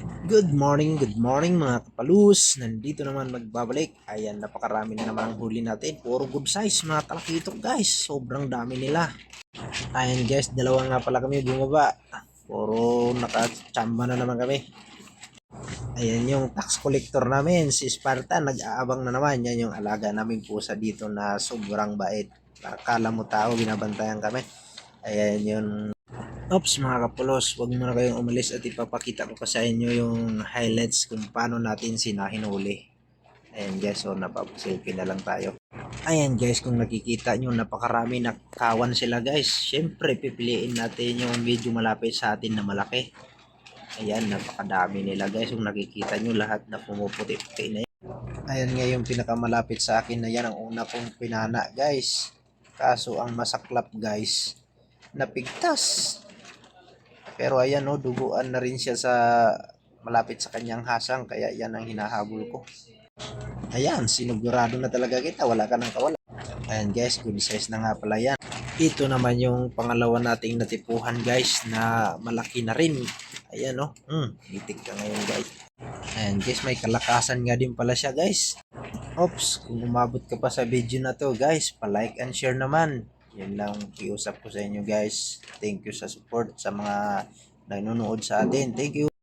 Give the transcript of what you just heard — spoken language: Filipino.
Good morning mga kapalus. Nandito naman magbabalik. Ayan, napakarami na naman ang huli natin. Puro good size mga talakitok guys. Sobrang dami nila. Ayan guys, dalawa nga pala kami bumaba. Puro nakachamba na naman kami. Ayan yung tax collector namin, si Spartan. Nag-aabang na naman. Yan yung alaga namin pusa dito na sobrang bait. Akala mo tao, binabantayan kami. Ayan yun. Ops mga kapulos, wag muna kayong umalis at ipapakita ko pa sa inyo yung highlights kung paano natin sila hinuli. Ayan guys, so napapasilpi na lang tayo. Ayan guys, kung nakikita nyo, napakarami nakawan sila guys. Siyempre, pipiliin natin yung medyo malapit sa atin na malaki. Ayan, napakadami nila guys. Kung nakikita nyo, lahat na pumuputi-puti na yan. Ayan nga yung pinakamalapit sa akin na yan ang una kong pinana guys. Kaso ang masaklap guys, napigtas. Pero ayan no, duguan na rin siya sa malapit sa kanyang hasang, kaya yan ang hinahabol ko. Ayan, sinugurado na talaga kita, wala ka nang kawala. Ayan guys, good size na nga pala yan. Ito naman yung pangalawa nating natipuhan guys na malaki na rin. Ayan no, itik ka ngayon guys. Ayan guys, may kalakasan nga din pala siya guys. Ops, kung umabot ka pa sa video na to guys, pa-like and share naman. Yan lang kiusap ko sa inyo guys. Thank you sa support sa mga nanonood sa atin. Thank you.